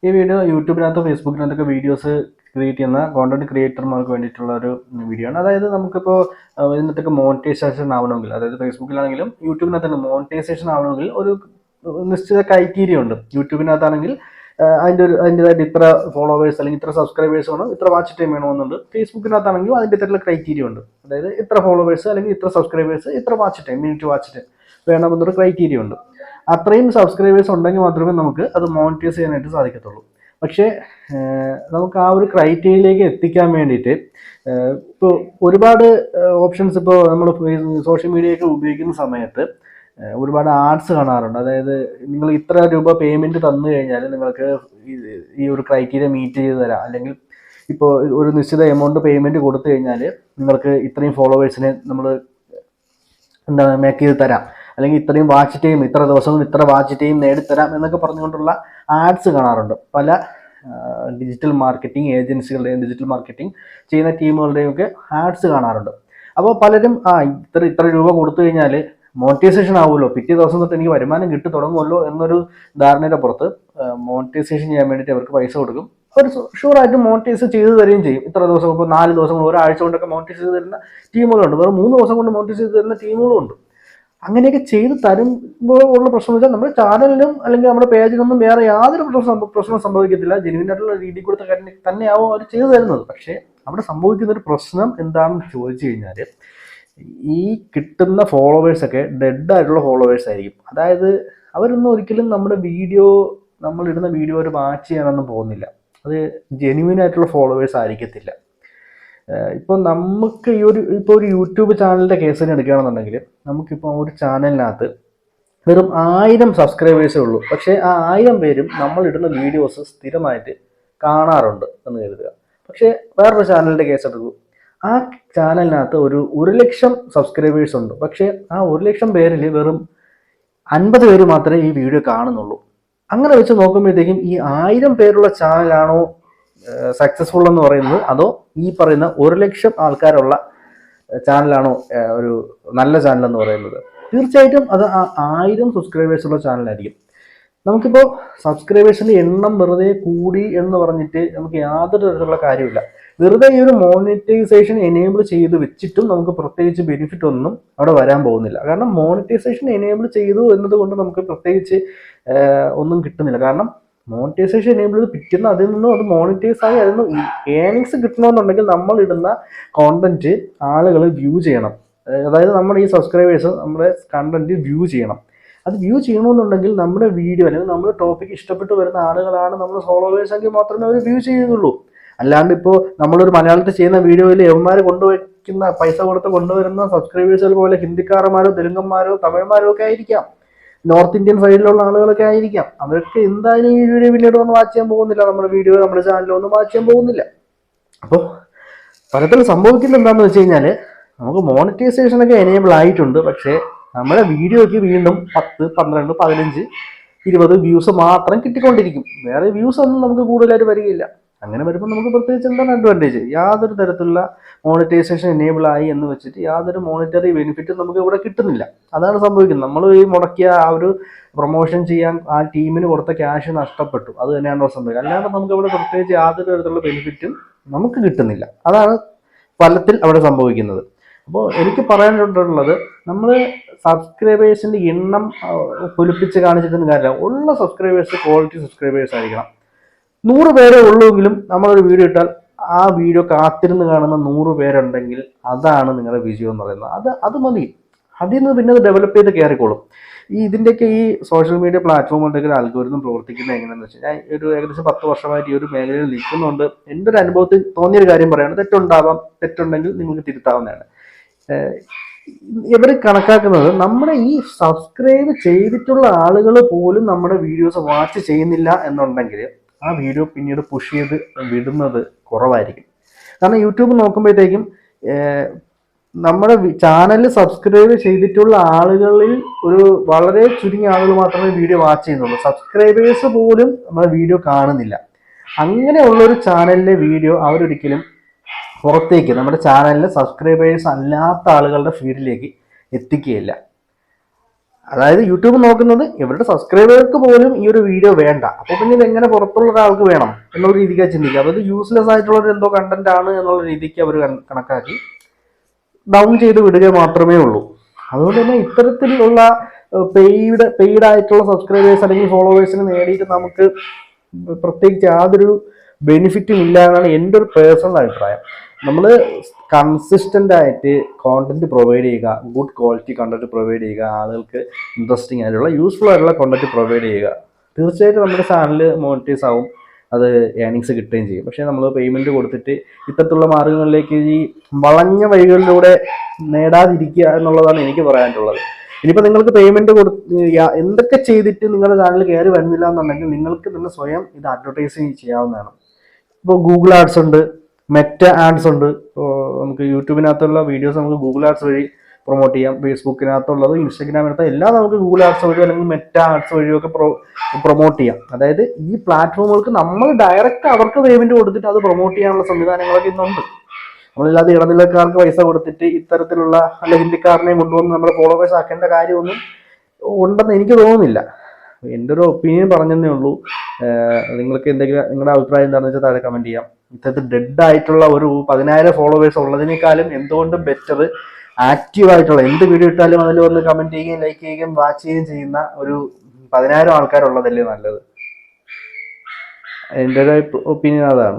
ഈ video യൂട്യൂബിനകത്തോ ഫേസ്ബുക്കിനകത്തൊക്കെ videos create ചെയ്യുന്ന content ക്രിയേറ്റർമാർക്ക് വേണ്ടിയിട്ടുള്ള ഒരു വീഡിയോ ആണ്. അതായത് നമുക്കിപ്പോൾ ഇതിനകത്തൊക്കെ മോണിറ്റൈസേഷൻ ആവണമെങ്കിൽ, അതായത് ഫേസ്ബുക്കിലാണെങ്കിലും യൂട്യൂബിനകത്ത് മോണിറ്റൈസേഷൻ ആവണമെങ്കിൽ ഒരു നിശ്ചിത ക്രൈറ്റീരിയ ഉണ്ട്. യൂട്യൂബിനകത്താണെങ്കിൽ അതിൻ്റെതായിട്ട് ഇത്ര ഫോളോവേഴ്സ് അല്ലെങ്കിൽ ഇത്ര സബ്സ്ക്രൈബേഴ്സ് വേണം, ഇത്ര വാച്ച് ടൈം വേണമെന്നുണ്ട്. ഫേസ്ബുക്കിനകത്താണെങ്കിലും അതിൻ്റെതായിട്ടുള്ള ക്രൈറ്റീരിയ ഉണ്ട്. അതായത് ഇത്ര ഫോളോവേഴ്സ് അല്ലെങ്കിൽ ഇത്ര സബ്സ്ക്രൈബേഴ്സ്, ഇത്ര watch time, minute watch time വേണമെന്നൊരു ക്രൈറ്റീരിയ ഉണ്ട്. അത്രയും സബ്സ്ക്രൈബേഴ്സ് ഉണ്ടെങ്കിൽ മാത്രമേ നമുക്ക് അത് മോണിറ്റൈസ് ചെയ്യാനായിട്ട് സാധിക്കത്തുള്ളൂ. പക്ഷേ നമുക്ക് ആ ഒരു ക്രൈറ്റീരിയയിലേക്ക് എത്തിക്കാൻ വേണ്ടിയിട്ട് ഇപ്പോൾ ഒരുപാട് ഓപ്ഷൻസ് ഇപ്പോൾ നമ്മൾ സോഷ്യൽ മീഡിയയൊക്കെ ഉപയോഗിക്കുന്ന സമയത്ത് ഒരുപാട് ആഡ്സ് കാണാറുണ്ട്. അതായത് നിങ്ങൾ ഇത്ര രൂപ പേയ്മെൻറ്റ് തന്നു കഴിഞ്ഞാൽ നിങ്ങൾക്ക് ഈ ഒരു ക്രൈറ്റീരിയ മീറ്റ് ചെയ്ത് തരാം, അല്ലെങ്കിൽ ഇപ്പോൾ ഒരു നിശ്ചിത എമൗണ്ട് പേയ്മെൻറ്റ് കൊടുത്തു കഴിഞ്ഞാൽ നിങ്ങൾക്ക് ഇത്രയും ഫോളോവേഴ്സിനെ നമ്മൾ എന്താണ് മേക്ക് ചെയ്ത് തരാം, അല്ലെങ്കിൽ ഇത്രയും വാച്ച് ടൈം, ഇത്ര ദിവസം കൊണ്ട് ഇത്ര വാച്ച് ടൈം നേടിത്തരാം എന്നൊക്കെ പറഞ്ഞുകൊണ്ടുള്ള ആഡ്സ് കാണാറുണ്ട്. പല ഡിജിറ്റൽ മാർക്കറ്റിംഗ് ഏജൻസികളുടെയും ഡിജിറ്റൽ മാർക്കറ്റിംഗ് ചെയ്യുന്ന ടീമുകളുടെയും ഒക്കെ ആഡ്സ് കാണാറുണ്ട്. അപ്പോൾ പലരും ഇത്ര രൂപ കൊടുത്തു കഴിഞ്ഞാൽ മോണിറ്റൈസേഷൻ ആവുമല്ലോ, പിറ്റേ ദിവസം തൊട്ട് എനിക്ക് വരുമാനം കിട്ടി തുടങ്ങുമല്ലോ എന്നൊരു ധാരണയുടെ പുറത്ത് മോണിറ്റൈസേഷൻ ചെയ്യാൻ വേണ്ടിയിട്ട് അവർക്ക് പൈസ കൊടുക്കും. അവർ ഷുവറായിട്ട് മോണിറ്റൈസ് ചെയ്ത് തരികയും ചെയ്യും. ഇത്ര ദിവസം, ഇപ്പോൾ 4 ദിവസം കൊണ്ട്, ഒരാഴ്ച കൊണ്ടൊക്കെ മോണിറ്റൈസ് ചെയ്ത് തരുന്ന ടീമുകളുണ്ട്, വെറും 3 ദിവസം കൊണ്ട് മോണിറ്റൈസ് ചെയ്ത് തരുന്ന ടീമുകളും ഉണ്ട്. അങ്ങനെയൊക്കെ ചെയ്ത് തരുമ്പോൾ ഉള്ള പ്രശ്നം വെച്ചാൽ നമ്മുടെ ചാനലിലും അല്ലെങ്കിൽ നമ്മുടെ പേജിലൊന്നും വേറെ യാതൊരു പ്രശ്നവും സംഭവിക്കത്തില്ല. ജെനുവിനായിട്ടുള്ള രീതിയിൽ കൊടുത്ത കാര്യം തന്നെയാവും അവർ ചെയ്തു തരുന്നത്. പക്ഷേ അവിടെ സംഭവിക്കുന്ന ഒരു പ്രശ്നം എന്താണെന്ന് ചോദിച്ചു കഴിഞ്ഞാൽ, ഈ കിട്ടുന്ന ഫോളോവേഴ്സൊക്കെ ഡെഡ് ആയിട്ടുള്ള ഫോളോവേഴ്സ് ആയിരിക്കും. അതായത് അവരൊന്നും ഒരിക്കലും നമ്മളിടുന്ന വീഡിയോ അവർ വാച്ച് ചെയ്യാനൊന്നും പോകുന്നില്ല. അത് ജെനുവിൻ ആയിട്ടുള്ള ഫോളോവേഴ്സ് ആയിരിക്കത്തില്ല. ഇപ്പോൾ നമുക്ക് ഇപ്പോൾ ഒരു യൂട്യൂബ് ചാനലിൻ്റെ കേസിന് എടുക്കുകയാണെന്നുണ്ടെങ്കിൽ, നമുക്കിപ്പോൾ ഒരു ചാനലിനകത്ത് വെറും 1000 സബ്സ്ക്രൈബേഴ്സേ ഉള്ളൂ. പക്ഷേ ആ 1000 പേരും നമ്മളിടുന്ന വീഡിയോസ് സ്ഥിരമായിട്ട് കാണാറുണ്ട് എന്ന് കരുതുക. പക്ഷേ വേറൊരു ചാനലിൻ്റെ കേസ് എടുക്കൂ. ആ ചാനലിനകത്ത് ഒരു 1,00,000 സബ്സ്ക്രൈബേഴ്സ് ഉണ്ട്. പക്ഷേ ആ 1,00,000 പേരിൽ വെറും 50 പേര് മാത്രമേ ഈ വീഡിയോ കാണുന്നുള്ളൂ. അങ്ങനെ വെച്ച് നോക്കുമ്പോഴത്തേക്കും ഈ 1000 പേരുള്ള ചാനലാണോ സക്സസ്ഫുൾ എന്ന് പറയുന്നത്, അതോ ഈ പറയുന്ന 1,00,000 ആൾക്കാരുള്ള ചാനലാണോ ഒരു നല്ല ചാനൽ എന്ന് പറയുന്നത്? തീർച്ചയായിട്ടും അത് 1000 സബ്സ്ക്രൈബേഴ്സ് ഉള്ള ചാനലായിരിക്കും. നമുക്കിപ്പോൾ സബ്സ്ക്രൈബേഴ്സിന്റെ എണ്ണം വെറുതെ കൂടി എന്ന് പറഞ്ഞിട്ട് നമുക്ക് യാതൊരു തരത്തിലുള്ള കാര്യമില്ല. വെറുതെ ഈ ഒരു മോണിറ്റൈസേഷൻ എനേബിൾ ചെയ്ത് വെച്ചിട്ടും നമുക്ക് പ്രത്യേകിച്ച് ബെനിഫിറ്റ് ഒന്നും അവിടെ വരാൻ പോകുന്നില്ല. കാരണം മോണിറ്റൈസേഷൻ എനേബിൾ ചെയ്തു എന്നതുകൊണ്ട് നമുക്ക് പ്രത്യേകിച്ച് ഒന്നും കിട്ടുന്നില്ല. കാരണം മോണിറ്റൈസേഷൻ എനേബിൾ ചെയ്ത് പിറ്റുന്ന അതിൽ നിന്നും അത് മോണിറ്റൈസ് ആയി അതിൽ നിന്ന് ഏണിങ്സ് കിട്ടണമെന്നുണ്ടെങ്കിൽ നമ്മൾ ഇടുന്ന കോണ്ടന്റ് ആളുകൾ വ്യൂ ചെയ്യണം. അതായത് നമ്മുടെ ഈ സബ്സ്ക്രൈബേഴ്സ് നമ്മുടെ കണ്ടന്റ് വ്യൂ ചെയ്യണം. അത് വ്യൂ ചെയ്യണമെന്നുണ്ടെങ്കിൽ നമ്മുടെ വീഡിയോ അല്ലെങ്കിൽ നമ്മുടെ ടോപ്പിക് ഇഷ്ടപ്പെട്ട് വരുന്ന ആളുകളാണ് നമ്മൾ ഫോളോവേഴ്സ് എങ്കിൽ മാത്രമേ അവർ വ്യൂ ചെയ്യുന്നുള്ളൂ. അല്ലാണ്ട് ഇപ്പോൾ നമ്മളൊരു മലയാളത്തിൽ ചെയ്യുന്ന വീഡിയോയിൽ യവന്മാർ കൊണ്ടുവയ്ക്കുന്ന പൈസ കൊടുത്ത് കൊണ്ടുവരുന്ന സബ്സ്ക്രൈബേഴ്സ് ചിലപ്പോൾ വല്ല ഹിന്ദിക്കാരന്മാരോ തെലുങ്കന്മാരോ തമിഴന്മാരോ ഒക്കെ ആയിരിക്കാം, നോർത്ത് ഇന്ത്യൻ സൈഡിലുള്ള ആളുകളൊക്കെ ആയിരിക്കാം. അവർക്ക് എന്തായാലും ഈ വീഡിയോ പിന്നീട് ഒന്നും വാച്ച് ചെയ്യാൻ പോകുന്നില്ല, നമ്മുടെ വീഡിയോ നമ്മുടെ ചാനലൊന്നും വാച്ച് ചെയ്യാൻ പോകുന്നില്ല. അപ്പോൾ പലതരം സംഭവിക്കുന്നത് എന്താണെന്ന് വെച്ച് കഴിഞ്ഞാൽ, നമുക്ക് മോണിറ്റൈസേഷൻ ഒക്കെ എനേബിൾ ആയിട്ടുണ്ട്. പക്ഷേ നമ്മുടെ വീഡിയോയ്ക്ക് വീണ്ടും 10, 12, 15, 20 വ്യൂസ് മാത്രം കിട്ടിക്കൊണ്ടിരിക്കും. വേറെ വ്യൂസ് ഒന്നും നമുക്ക് കൂടുതലായിട്ട് വരികയില്ല. അങ്ങനെ വരുമ്പോൾ നമുക്ക് പ്രത്യേകിച്ച് എന്താണ് അഡ്വാൻറ്റേജ്? യാതൊരു തരത്തിലുള്ള മോണിറ്റൈസേഷൻ എനേബിൾ ആയി എന്ന് വെച്ചിട്ട് യാതൊരു മോണിറ്ററി ബെനിഫിറ്റും നമുക്ക് ഇവിടെ കിട്ടുന്നില്ല. അതാണ് സംഭവിക്കുന്നത്. നമ്മൾ ഈ മുടക്കിയ ആ ഒരു പ്രൊമോഷൻ ചെയ്യാൻ ആ ടീമിന് കൊടുത്ത ക്യാഷ് നഷ്ടപ്പെട്ടു. അത് തന്നെയാണോ സംഭവിക്കുക? അല്ലാണ്ട് നമുക്ക് ഇവിടെ പ്രത്യേകിച്ച് യാതൊരു തരത്തിലുള്ള ബെനിഫിറ്റും നമുക്ക് കിട്ടുന്നില്ല. അതാണ് ഫലത്തിൽ അവിടെ സംഭവിക്കുന്നത്. അപ്പോൾ എനിക്ക് പറയാനുള്ളത്, നമ്മൾ സബ്സ്ക്രൈബേഴ്സിന്റെ എണ്ണം പൊലിപ്പിച്ച് കാണിച്ചിട്ടൊന്നും കാര്യമില്ല. ഉള്ള സബ്സ്ക്രൈബേഴ്സ് ക്വാളിറ്റി സബ്സ്ക്രൈബേഴ്സ് ആയിരിക്കണം. 100 പേരെ ഉള്ളുവെങ്കിലും നമ്മളൊരു വീഡിയോ ഇട്ടാൽ ആ വീഡിയോ കാത്തിരുന്ന് കാണുന്ന 100 പേരുണ്ടെങ്കിൽ അതാണ് നിങ്ങളുടെ വിജയം എന്ന് പറയുന്നത്. അത് മതി. അതിൽ നിന്ന് പിന്നെ അത് ഡെവലപ്പ് ചെയ്ത് കയറിക്കോളും. ഇതിൻ്റെയൊക്കെ ഈ സോഷ്യൽ മീഡിയ പ്ലാറ്റ്ഫോമുകളുടെ അൽഗോരിതം പ്രവർത്തിക്കുന്നത് എങ്ങനെയാണെന്ന് വെച്ചാൽ, ഞാൻ ഏകദേശം 10 വർഷമായിട്ട് ഈ ഒരു മേഖലയിൽ നിൽക്കുന്നുണ്ട്. എൻ്റെ ഒരു അനുഭവത്തിൽ തോന്നിയൊരു കാര്യം പറയാണ്. തെറ്റുണ്ടെങ്കിൽ നിങ്ങൾക്ക് തിരുത്താവുന്നതാണ്. ഇവർ കണക്കാക്കുന്നത്, നമ്മുടെ ഈ സബ്സ്ക്രൈബ് ചെയ്തിട്ടുള്ള ആളുകൾ പോലും നമ്മുടെ വീഡിയോസ് വാച്ച് ചെയ്യുന്നില്ല എന്നുണ്ടെങ്കിൽ ആ വീഡിയോ പിന്നീട് പുഷ് ചെയ്ത് വിടുന്നത് കുറവായിരിക്കും. കാരണം യൂട്യൂബ് നോക്കുമ്പോഴത്തേക്കും നമ്മുടെ ചാനൽ സബ്സ്ക്രൈബ് ചെയ്തിട്ടുള്ള ആളുകളിൽ ഒരു വളരെ ചുരുങ്ങിയ ആളുകൾ മാത്രമേ വീഡിയോ വാച്ച് ചെയ്യുന്നുള്ളൂ. സബ്സ്ക്രൈബേഴ്സ് പോലും നമ്മുടെ വീഡിയോ കാണുന്നില്ല. അങ്ങനെയുള്ളൊരു ചാനലിലെ വീഡിയോ അവരൊരിക്കലും പുറത്തേക്ക്, നമ്മുടെ ചാനലിൽ സബ്സ്ക്രൈബേഴ്സ് അല്ലാത്ത ആളുകളുടെ ഫീഡിലേക്ക് എത്തിക്കുകയില്ല. അതായത് യൂട്യൂബ് നോക്കുന്നത് ഇവരുടെ സബ്സ്ക്രൈബർക്ക് പോലും ഈ ഒരു വീഡിയോ വേണ്ട, അപ്പൊ പിന്നെ ഇത് എങ്ങനെ പുറത്തുള്ള ഒരാൾക്ക് വേണം എന്നുള്ള രീതിക്കാണ് ചിന്തിക്കുക. അതായത് യൂസ്ലെസ് ആയിട്ടുള്ള ഒരു എന്തോ കണ്ടന്റ് ആണ് എന്നുള്ള രീതിക്ക് അവർ കണക്കാക്കി ഡൗൺ ചെയ്ത് വിടുക മാത്രമേ ഉള്ളൂ. അതുകൊണ്ട് തന്നെ ഇത്തരത്തിലുള്ള പെയ്ഡ് ആയിട്ടുള്ള സബ്സ്ക്രൈബേഴ്സ് അല്ലെങ്കിൽ ഫോളോവേഴ്സിനെ നേടിയിട്ട് നമുക്ക് പ്രത്യേകിച്ച് യാതൊരു ബെനിഫിറ്റും ഇല്ല എന്നാണ് എൻ്റെ ഒരു പേഴ്സണൽ അഭിപ്രായം. നമ്മൾ കൺസിസ്റ്റന്റ് ആയിട്ട് കോണ്ടന്റ് പ്രൊവൈഡ് ചെയ്യുക, ഗുഡ് ക്വാളിറ്റി കണ്ടന്റ് പ്രൊവൈഡ് ചെയ്യുക, ആളുകൾക്ക് ഇൻട്രസ്റ്റിംഗ് ആയിട്ടുള്ള യൂസ്ഫുൾ ആയിട്ടുള്ള കണ്ടന്റ് പ്രൊവൈഡ് ചെയ്യുക. തീർച്ചയായിട്ടും നമ്മുടെ ചാനൽ മോണിറ്റൈസ് ആവും, അത് ഏണിങ്സ് കിട്ടുകയും ചെയ്യും. പക്ഷേ നമ്മൾ പേയ്മെന്റ് കൊടുത്തിട്ട് ഇത്തരത്തിലുള്ള മാർഗങ്ങളിലേക്ക് ഈ വളഞ്ഞ വഴികളിലൂടെ നേടാതിരിക്കുക എന്നുള്ളതാണ് എനിക്ക് പറയാനുള്ളത്. ഇനിയിപ്പോൾ നിങ്ങൾക്ക് പേയ്മെന്റ് എന്തൊക്കെ ചെയ്തിട്ട് നിങ്ങളുടെ ചാനൽ കയറി വരുന്നില്ല എന്നുണ്ടെങ്കിൽ നിങ്ങൾക്ക് തന്നെ സ്വയം ഇത് അഡ്വർടൈസിങ് ചെയ്യാവുന്നതാണ്. ഇപ്പോൾ ഗൂഗിൾ ആഡ്സ് ഉണ്ട്, മെറ്റ ആഡ്സ് ഉണ്ട്. ഇപ്പോൾ നമുക്ക് യൂട്യൂബിനകത്തുള്ള വീഡിയോസ് നമുക്ക് ഗൂഗിൾ ആഡ്സ് വഴി പ്രൊമോട്ട് ചെയ്യാം. ഫേസ്ബുക്കിനകത്തുള്ളത്, ഇൻസ്റ്റാഗ്രാമിനകത്ത് എല്ലാം നമുക്ക് ഗൂഗിൾ ആഡ്സ് വഴിയോ അല്ലെങ്കിൽ മെറ്റ ആഡ്സ് വഴിയോ ഒക്കെ പ്രൊമോട്ട് ചെയ്യാം. അതായത് ഈ പ്ലാറ്റ്ഫോമുകൾക്ക് നമ്മൾ ഡയറക്റ്റ് അവർക്ക് പേയ്മെന്റ് കൊടുത്തിട്ട് അത് പ്രൊമോട്ട് ചെയ്യാനുള്ള സംവിധാനങ്ങളൊക്കെ ഇന്നുണ്ട്. നമ്മളില്ലാതെ ഇടനിലക്കാർക്ക് പൈസ കൊടുത്തിട്ട് ഇത്തരത്തിലുള്ള അല്ല ഹിന്ദിക്കാരനെയും കൊണ്ടുവന്ന് നമ്മുടെ ഫോളോവേഴ്സ് ആക്കേണ്ട കാര്യമൊന്നും ഉണ്ടെന്ന് എനിക്ക് തോന്നുന്നില്ല. എൻ്റെ ഒരു ഒപ്പീനിയൻ പറഞ്ഞതേ ഉള്ളൂ. നിങ്ങൾക്ക് എന്തെങ്കിലും നിങ്ങളുടെ അഭിപ്രായം എന്താണെന്ന് വെച്ചാൽ താഴെ കമന്റ് ചെയ്യാം. ഇത്തരത്തിൽ ഡെഡ് ആയിട്ടുള്ള ഒരു 10,000 ഫോളോവേഴ്സ് ഉള്ളതിനേക്കാളും എന്തുകൊണ്ട് ബെറ്റർ ആക്റ്റീവ് ആയിട്ടുള്ള എന്ത് വീഡിയോ ഇട്ടാലും അതിൽ വന്ന് കമന്റ് ചെയ്യുകയും ലൈക്ക് ചെയ്യുകയും വാച്ച് ചെയ്യുകയും ചെയ്യുന്ന ഒരു 10,000 ആൾക്കാരുള്ളതല്ലേ നല്ലത്. എൻ്റെ ഒരു ഒപ്പീനിയൻ അതാണ്.